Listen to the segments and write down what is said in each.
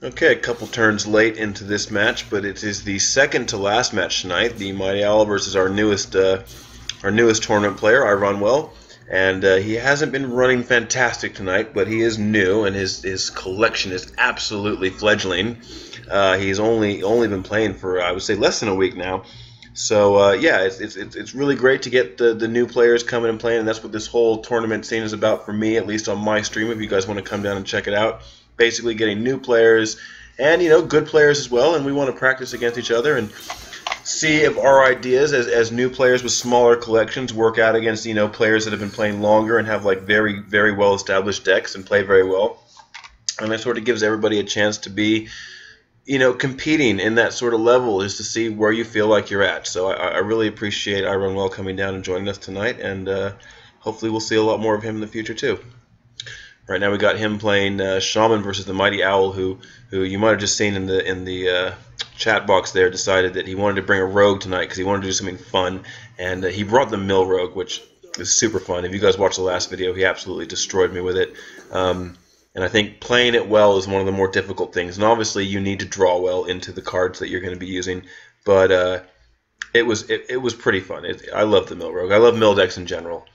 Okay, a couple turns late into this match, but it is the second to last match tonight. The Mighty Owl versus our newest tournament player, iRunWell, and he hasn't been running fantastic tonight, but he is new, and his collection is absolutely fledgling. He's only been playing for, I would say, less than a week now. So yeah, it's really great to get the new players coming and playing, and that's what this whole tournament scene is about for me, at least on my stream. If you guys want to come down and check it out, basically getting new players and good players as well, and we want to practice against each other and see if our ideas as new players with smaller collections work out against players that have been playing longer and have like very well established decks and play very well, and it sort of gives everybody a chance to be competing in that sort of level, is to see where you feel like you're at. So I really appreciate iRunWell coming down and joining us tonight, and hopefully we'll see a lot more of him in the future too. Right now we got him playing Shaman versus the Mighty Owl, who you might have just seen in the chat box there, decided that he wanted to bring a rogue tonight because he wanted to do something fun, and he brought the mill rogue, which is super fun. If you guys watched the last video, he absolutely destroyed me with it. And I think playing it well is one of the more difficult things. And obviously, you need to draw well into the cards that you're going to be using. But it was pretty fun. I love the Mill Rogue. I love Mill decks in general.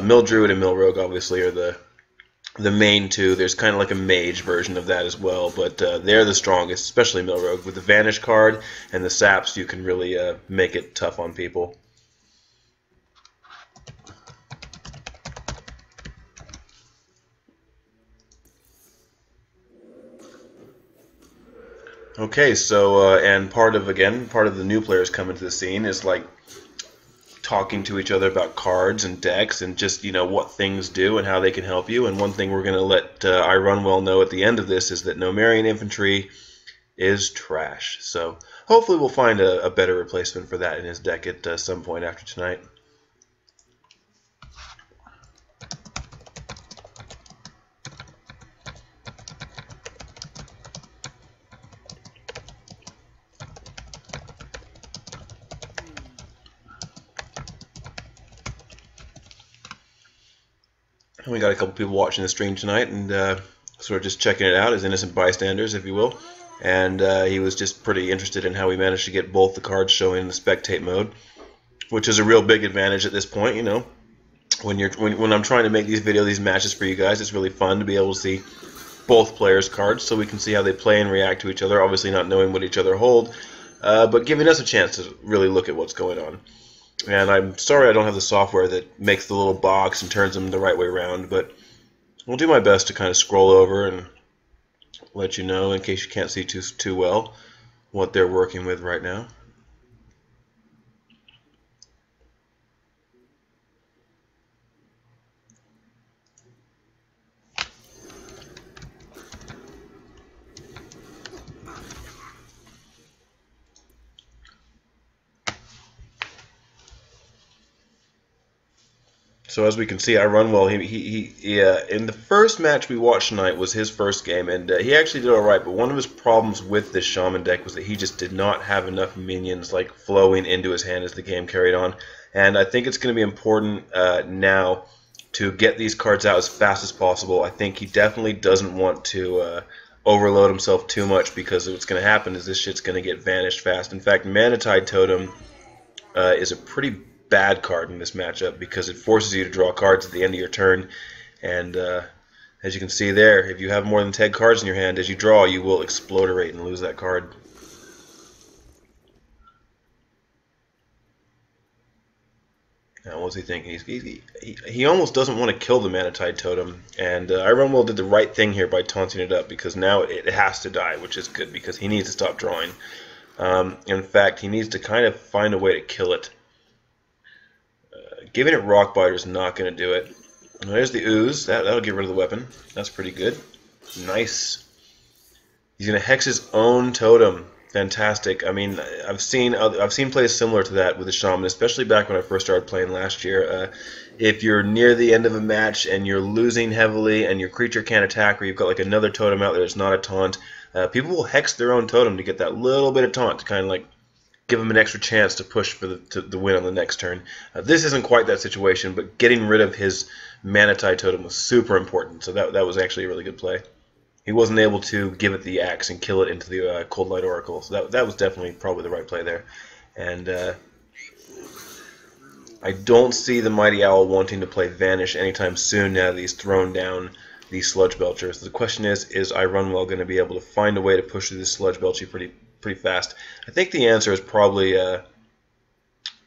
Mill Druid and Mill Rogue obviously are the main two. There's kind of like a mage version of that as well, but they're the strongest, especially Mill Rogue. With the Vanish card and the Saps, you can really make it tough on people. Okay, so and part of the new players coming to the scene is like talking to each other about cards and decks and just what things do and how they can help you. And one thing we're going to let iRunWell know at the end of this is that Nomarian Infantry is trash. So hopefully we'll find a better replacement for that in his deck at some point after tonight. We got a couple people watching the stream tonight and sort of just checking it out as innocent bystanders, if you will. And he was just pretty interested in how we managed to get both the cards showing in the spectate mode, which is a real big advantage at this point. When I'm trying to make these matches for you guys, it's really fun to be able to see both players' cards, so we can see how they play and react to each other. Obviously, not knowing what each other hold, but giving us a chance to really look at what's going on. And I'm sorry I don't have the software that makes the little box and turns them the right way around, but I'll do my best to kind of scroll over and let you know, in case you can't see too well, what they're working with right now. So as we can see, iRunWell, he in the first match we watched tonight was his first game, and he actually did all right. But one of his problems with this Shaman deck was that he just did not have enough minions like flowing into his hand as the game carried on. And I think it's going to be important now to get these cards out as fast as possible. I think he definitely doesn't want to overload himself too much, because what's going to happen is this shit's going to get vanished fast. In fact, Manatide Totem is a pretty bad card in this matchup because it forces you to draw cards at the end of your turn, and as you can see there, if you have more than 10 cards in your hand, as you draw, you will exploderate and lose that card. Now, what's he thinking? He almost doesn't want to kill the Manatide Totem, and iRunWell did the right thing here by taunting it up, because now it has to die, which is good because he needs to stop drawing. In fact, he needs to kind of find a way to kill it. Giving it Rockbiter is not going to do it. There's the Ooze. That'll get rid of the weapon. That's pretty good. Nice. He's going to hex his own totem. Fantastic. I mean, I've seen plays similar to that with the Shaman, especially back when I first started playing last year. If you're near the end of a match and you're losing heavily and your creature can't attack, or you've got like another totem out there that's not a taunt, people will hex their own totem to get that little bit of taunt to kind of like give him an extra chance to push for the win on the next turn. This isn't quite that situation, but getting rid of his Manatide Totem was super important, so that was actually a really good play. he wasn't able to give it the axe and kill it into the Cold Light Oracle. So that was definitely probably the right play there. And I don't see the Mighty Owl wanting to play Vanish anytime soon now that he's thrown down the Sludge Belcher. So the question is iRunWell going to be able to find a way to push through this Sludge Belcher pretty fast? I think the answer is probably,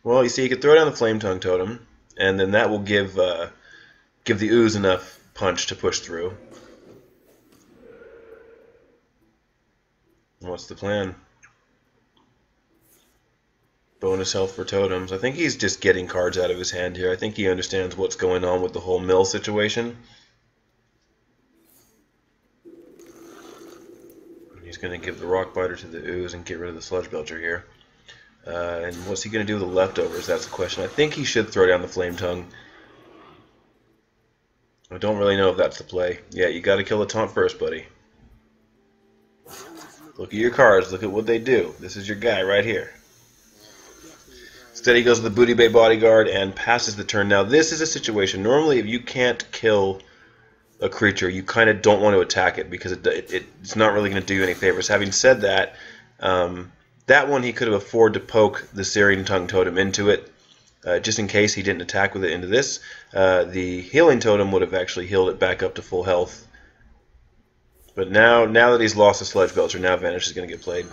well, you see, you could throw down the Flame Tongue Totem, and then that will give the Ooze enough punch to push through. What's the plan? Bonus health for totems. I think he's just getting cards out of his hand here. I think he understands what's going on with the whole mill situation. He's going to give the Rock Biter to the Ooze and get rid of the Sludge Belcher here. And what's he going to do with the leftovers? That's the question. I think he should throw down the Flame Tongue. I don't really know if that's the play. Yeah, you got to kill the taunt first, buddy. Look at your cards. Look at what they do. This is your guy right here. Instead, he goes to the Booty Bay Bodyguard and passes the turn. Now, this is a situation. Normally, if you can't kill a creature, you kind of don't want to attack it because it's not really going to do you any favors. Having said that, that one he could have afforded to poke the Searing Tongue Totem into it, just in case he didn't attack with it into this. The Healing Totem would have actually healed it back up to full health. But now that he's lost the Sludge Belcher, now Vanish is going to get played.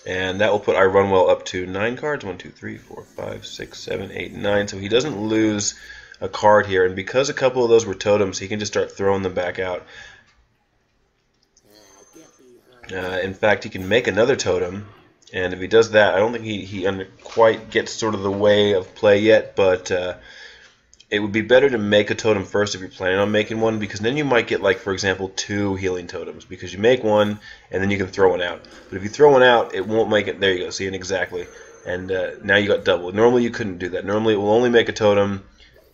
And that will put iRunWell up to 9 cards. 1, 2, 3, 4, 5, 6, 7, 8, 9. So he doesn't lose a card here. And because a couple of those were totems, he can just start throwing them back out. In fact, he can make another totem. And if he does that, I don't think he quite gets sort of the way of play yet. But it would be better to make a totem first if you're planning on making one, because then you might get, like, for example, 2 healing totems, because you make one and then you can throw one out. But if you throw one out, it won't make it. There you go, see it exactly. And now you got double. Normally you couldn't do that. Normally it will only make a totem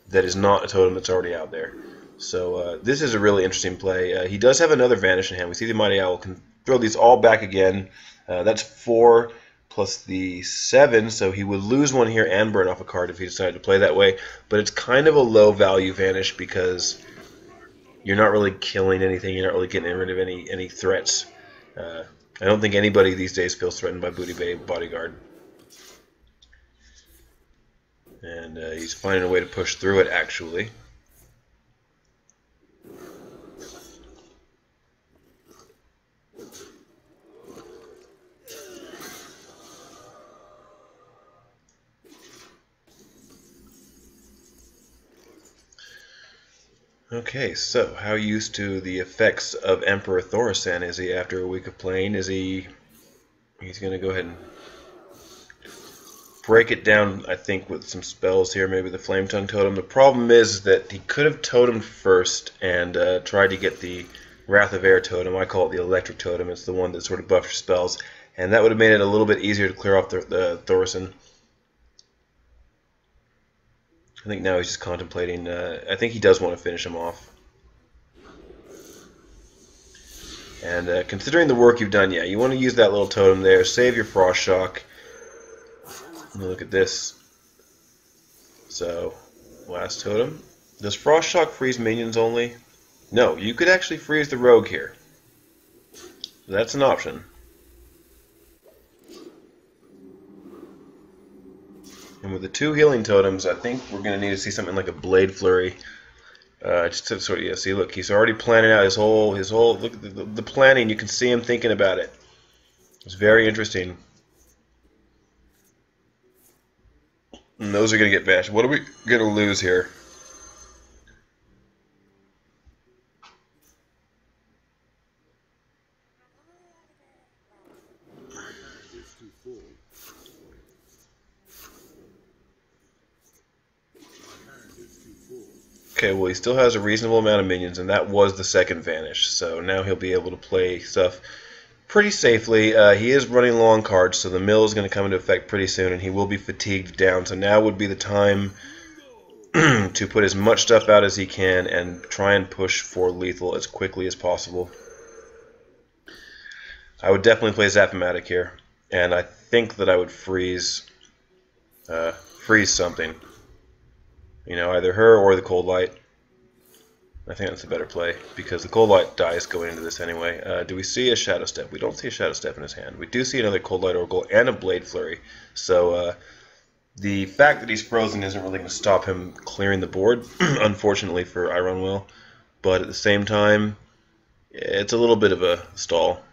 that is not a totem that's already out there. So this is a really interesting play. He does have another Vanish in hand. We see the Mighty Owl can throw these all back again. That's 4 plus the 7, so he would lose one here and burn off a card if he decided to play that way. But it's kind of a low value Vanish because you're not really killing anything. You're not really getting rid of any threats. I don't think anybody these days feels threatened by Booty Bay Bodyguard. And he's finding a way to push through it, actually. Okay, so how used to the effects of Emperor Thaurissan is he after a week of playing? He's going to go ahead and break it down, I think, with some spells here, maybe the Flame Tongue Totem. The problem is that he could have totemed first and tried to get the Wrath of Air Totem. I call it the Electric Totem. It's the one that sort of buffs your spells, and that would have made it a little bit easier to clear off the Thaurissan. I think now he's just contemplating. I think he does want to finish him off. And considering the work you've done, yeah, you want to use that little totem there. Save your Frost Shock. Look at this. So, last totem. Does Frost Shock freeze minions only? No, you could actually freeze the rogue here. That's an option. And with the 2 healing totems, I think we're going to need to see something like a Blade Flurry. Just to sort of, yeah, see, look, he's already planning out his whole, look at the planning. You can see him thinking about it. It's very interesting. And those are going to get bashed. What are we going to lose here? Okay, well, he still has a reasonable amount of minions, and that was the second Vanish. So now he'll be able to play stuff pretty safely. He is running low on cards, so the mill is going to come into effect pretty soon, and he will be fatigued down. So now would be the time to put as much stuff out as he can and try and push for lethal as quickly as possible. I would definitely play Zap-O-Matic here, and I think that I would freeze something. You know, either her or the Cold Light. I think that's a better play because the Cold Light dies going into this anyway. Do we see a Shadow Step? We don't see a Shadow Step in his hand. We do see another Cold Light Oracle and a Blade Flurry. So the fact that he's frozen isn't really going to stop him clearing the board, unfortunately for iRunWell. But at the same time, it's a little bit of a stall.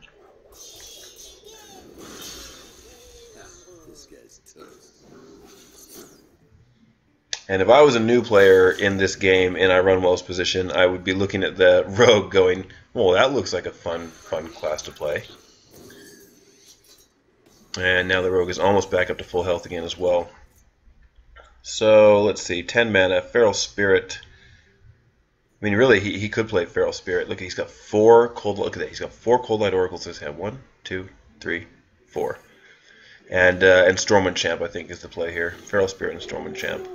And if I was a new player in this game in iRunWell's position, I would be looking at the Rogue going, well, that looks like a fun class to play. And now the Rogue is almost back up to full health again as well. So let's see, 10 mana, Feral Spirit. I mean, really, he could play Feral Spirit. Look, he's got 4 cold. Look at that, he's got 4 Cold Light Oracles in his hand. 1, 2, 3, 4. And Stormwind Champ, I think, is the play here. Feral Spirit and Stormwind Champ.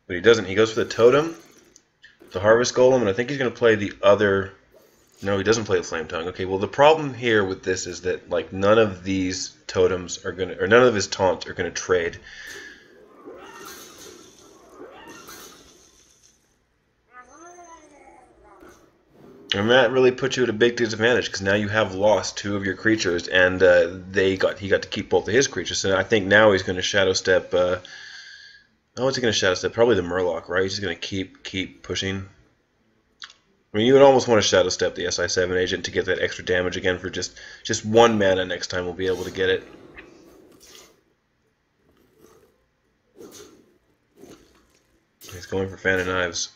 But he doesn't. He goes for the Totem, the Harvest Golem, and I think he's going to play the other... No, he doesn't play the Flame Tongue. Okay, well, the problem here with this is that, like, none of these totems are going to... Or none of his taunts are going to trade. And that really puts you at a big disadvantage, because now you have lost 2 of your creatures, and he got to keep both of his creatures. So I think now he's going to Shadow Step... Oh, what's he going to Shadow Step? Probably the Murloc, right? He's just going to keep pushing. I mean, you would almost want to Shadow Step the SI7 agent to get that extra damage again for just 1 mana next time we'll be able to get it. He's going for Fan of Knives.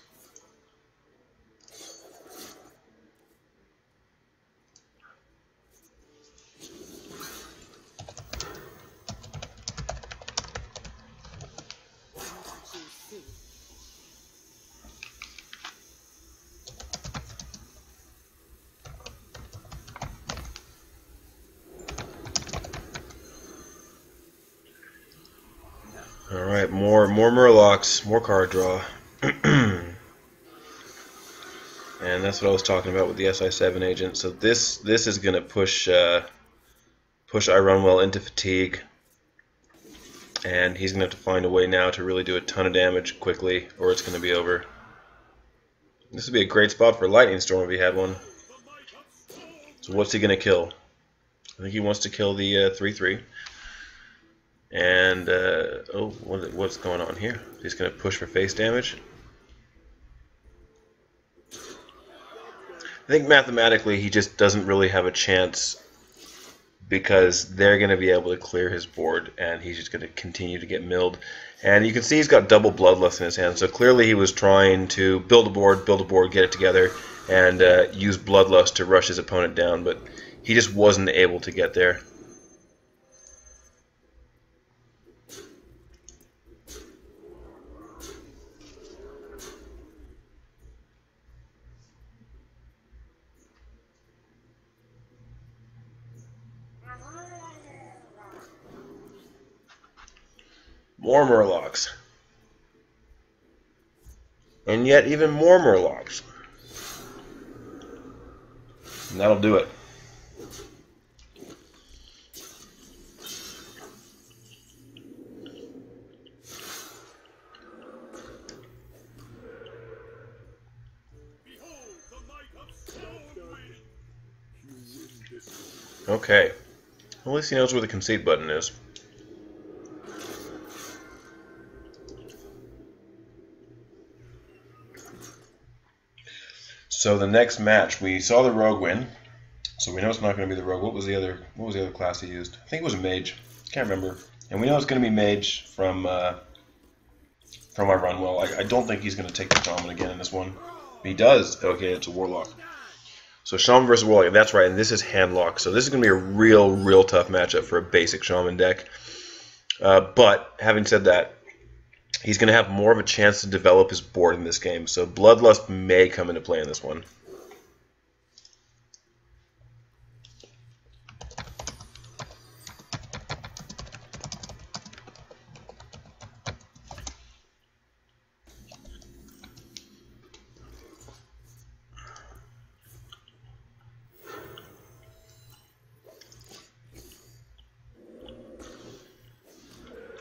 Alright, more Murlocs, more card draw. And that's what I was talking about with the SI7 agent. So this is going to push iRunWell into fatigue. And he's going to have to find a way now to really do a ton of damage quickly, or it's going to be over. This would be a great spot for Lightning Storm if he had one. So what's he going to kill? I think he wants to kill the 3/3. And, oh, what's going on here? He's going to push for face damage. I think mathematically he just doesn't really have a chance because they're going to be able to clear his board and he's just going to continue to get milled. And you can see he's got double Bloodlust in his hand, so clearly he was trying to build a board, get it together, and use Bloodlust to rush his opponent down, but he just wasn't able to get there. More Murlocs. And yet even more Murlocs. And that'll do it. Okay. Well, at least he knows where the concede button is. So the next match, we saw the Rogue win, so we know it's not going to be the Rogue. What was the other class he used? I think it was a Mage. Can't remember. And we know it's going to be Mage from iRunWell. I don't think he's going to take the Shaman again in this one. He does. Okay, it's a Warlock. So Shaman versus Warlock. That's right. And this is Handlock. So this is going to be a real tough matchup for a basic Shaman deck. But having said that, he's going to have more of a chance to develop his board in this game, so Bloodlust may come into play in this one.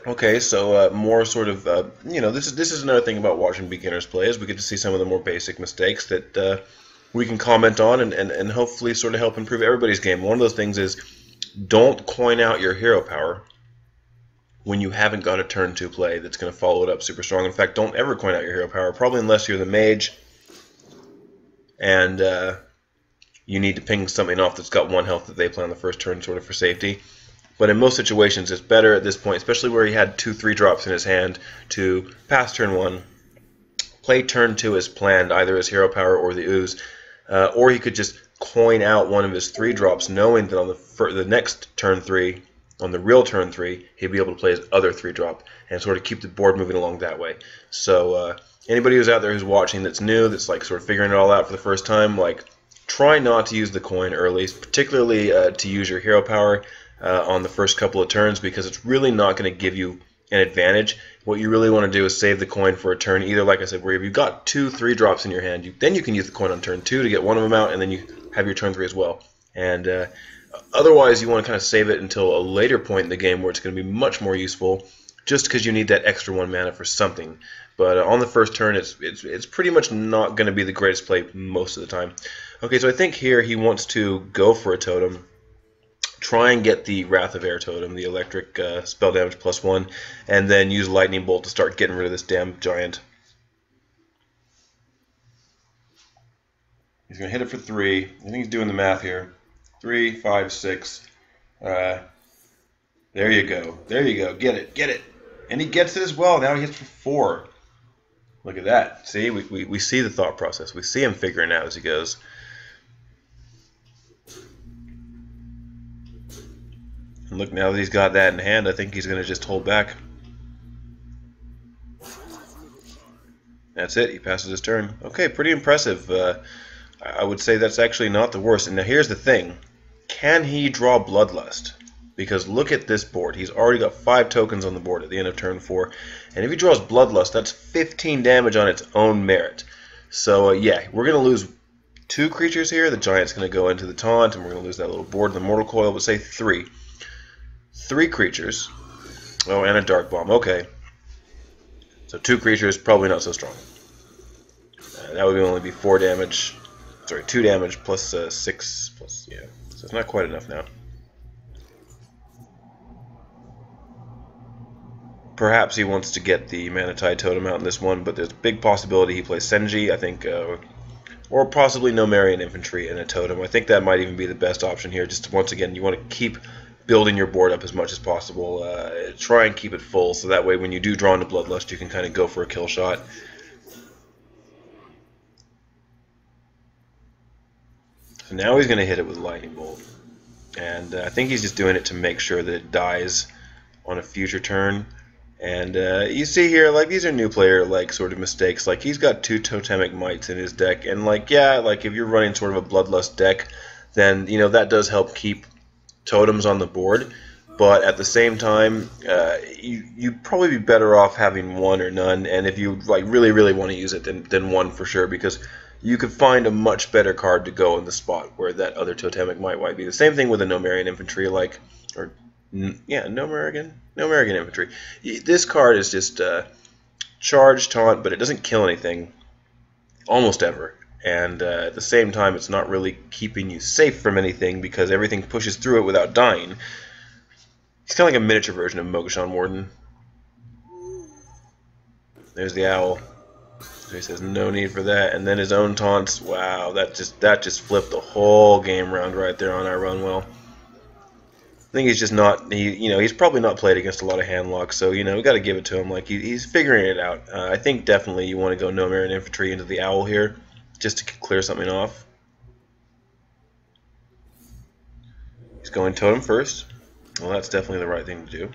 Okay, so more sort of this is another thing about watching beginners play is we get to see some of the more basic mistakes that we can comment on and hopefully sort of help improve everybody's game. One of those things is don't coin out your hero power when you haven't got a turn 2 play that's going to follow it up super strong. In fact, don't ever coin out your hero power, probably unless you're the mage and you need to ping something off that's got 1 health that they play on the first turn sort of for safety. But in most situations, it's better at this point, especially where he had 2 3-drops in his hand, to pass turn 1, play turn 2 as planned, either as hero power or the ooze, or he could just coin out one of his 3-drops, knowing that on the next turn 3, on the real turn 3, he'd be able to play his other 3-drop and sort of keep the board moving along that way. So anybody who's out there who's watching that's new, that's like sort of figuring it all out for the first time, like try not to use the coin early, particularly to use your hero power on the first couple of turns, because it's really not going to give you an advantage. What you really want to do is save the coin for a turn, either like I said, where if you've got 2 3-drops in your hand, then you can use the coin on turn 2 to get one of them out, and then you have your turn 3 as well. And otherwise, you want to kind of save it until a later point in the game where it's going to be much more useful, just because you need that extra 1 mana for something. But on the first turn, it's pretty much not going to be the greatest play most of the time. Okay, so I think here he wants to go for a totem, try and get the Wrath of Air totem, the electric spell damage +1, and then use Lightning Bolt to start getting rid of this damn giant. He's going to hit it for 3. I think he's doing the math here. 3, 5, 6. There you go. There you go. Get it. Get it. And he gets it as well. Now he hits for 4. Look at that. See, we see the thought process. We see him figuring it out as he goes. And look, now that he's got that in hand, I think he's going to just hold back. That's it. He passes his turn. Okay, pretty impressive. I would say that's actually not the worst. And now here's the thing. Can he draw Bloodlust? Because look at this board. He's already got 5 tokens on the board at the end of turn 4. And if he draws Bloodlust, that's 15 damage on its own merit. So, yeah, we're going to lose 2 creatures here. The giant's going to go into the taunt, and we're going to lose that little board in the Mortal Coil. But say 3. 3 creatures. Oh, and a Dark Bomb. Okay. So 2 creatures, probably not so strong. That would only be 4 damage. Sorry, 2 damage plus 6 plus, yeah. So it's not quite enough now. Perhaps he wants to get the Mana Tide Totem out in this one, but there's a big possibility he plays Senji, I think, or possibly Nomarian Infantry and a Totem. I think that might even be the best option here. Just once again, you want to keep building your board up as much as possible. Try and keep it full, so that way when you do draw into Bloodlust, you can kind of go for a kill shot. So now he's going to hit it with Lightning Bolt. And I think he's just doing it to make sure that it dies on a future turn. And you see here, like, these are new player, like, sort of mistakes. Like, he's got 2 Totemic Mites in his deck. And, like, yeah, like, if you're running sort of a Bloodlust deck, then, you know, that does help keep totems on the board. But at the same time, you'd probably be better off having 1 or none. And if you, like, really, really want to use it, then 1 for sure. Because you could find a much better card to go in the spot where that other Totemic might be. The same thing with a Nomarian Infantry, like, or yeah, Nomarian Infantry. This card is just charge, taunt, but it doesn't kill anything almost ever. And at the same time, it's not really keeping you safe from anything because everything pushes through it without dying. It's kind of like a miniature version of Mogashan Warden. There's the owl. So he says no need for that, and then his own taunts. Wow, that just flipped the whole game round right there on iRunWell. I think he's just not, he's probably not played against a lot of handlocks, so, we got to give it to him. Like, he's figuring it out. I think definitely you want to go Nomarian Infantry into the Owl here, just to clear something off. He's going Totem first. Well, that's definitely the right thing to do.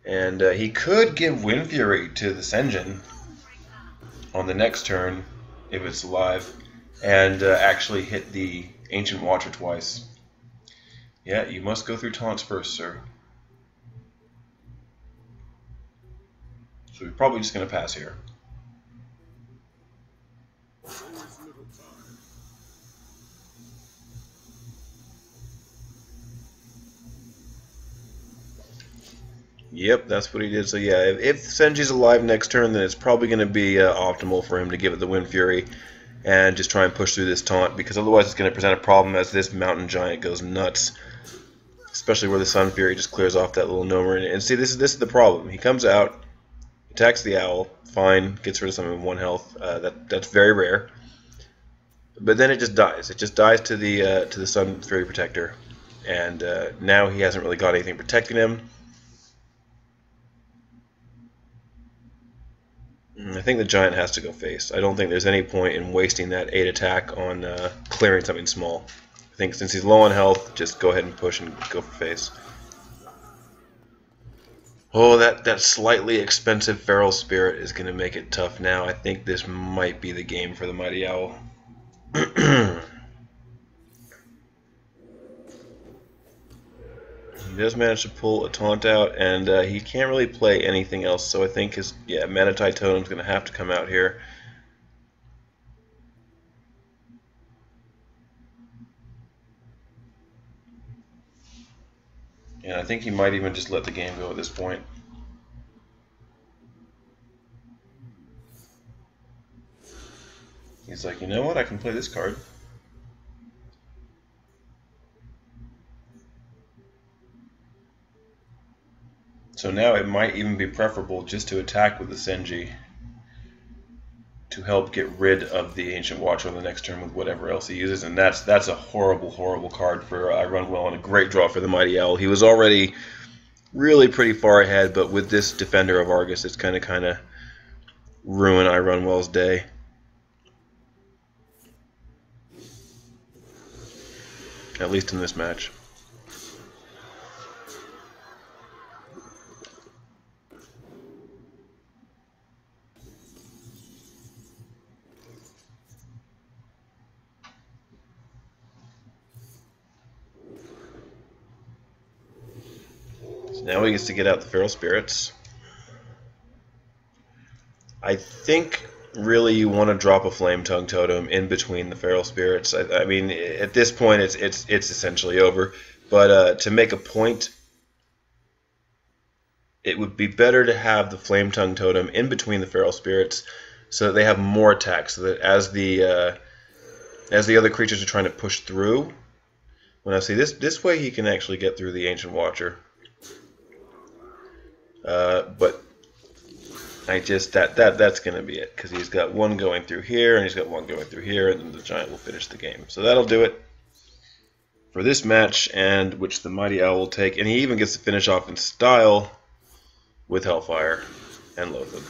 And he could give Wind Fury to the Senjin on the next turn, if it's alive, and actually hit the Ancient Watcher twice. Yeah, you must go through taunts first, sir. So we're probably just going to pass here. Yep, that's what he did. So yeah, if Senji's alive next turn, then it's probably going to be optimal for him to give it the Wind Fury and just try and push through this taunt, because otherwise it's going to present a problem as this Mountain Giant goes nuts. Especially where the Sun Fury just clears off that little Gnomer. And see, this is the problem. He comes out, attacks the Owl, fine, gets rid of something with 1 health. That's very rare. But then it just dies. It just dies to the Sun Fury Protector. And now he hasn't really got anything protecting him. I think the Giant has to go face. I don't think there's any point in wasting that 8 attack on clearing something small. I think since he's low on health, just go ahead and push and go for face. Oh, that slightly expensive Feral Spirit is going to make it tough now. I think this might be the game for the Mighty Owl. He does manage to pull a taunt out, and he can't really play anything else, so I think his Manatee Totem's going to have to come out here. And I think he might even just let the game go at this point. He's like, you know what, I can play this card. So now it might even be preferable just to attack with the Senji to help get rid of the Ancient Watcher on the next turn with whatever else he uses, and that's a horrible, horrible card for iRunWell and a great draw for the Mighty Owl. He was already really pretty far ahead, but with this Defender of Argus, it's kind of ruin iRunWell's day. At least in this match. Now he gets to get out the Feral Spirits. I think really you want to drop a Flame Tongue Totem in between the Feral Spirits. I mean, at this point it's essentially over. But to make a point, it would be better to have the Flame Tongue Totem in between the Feral Spirits so that they have more attacks. So that as the other creatures are trying to push through, when I see this way he can actually get through the Ancient Watcher. But I just that's gonna be it, because he's got one going through here and he's got one going through here, and then the Giant will finish the game. So that'll do it for this match, and which the Mighty Owl will take, and he even gets to finish off in style with Hellfire and Loatheb.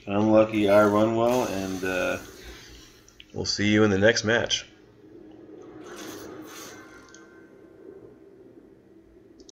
Unlucky iRunWell, and we'll see you in the next match.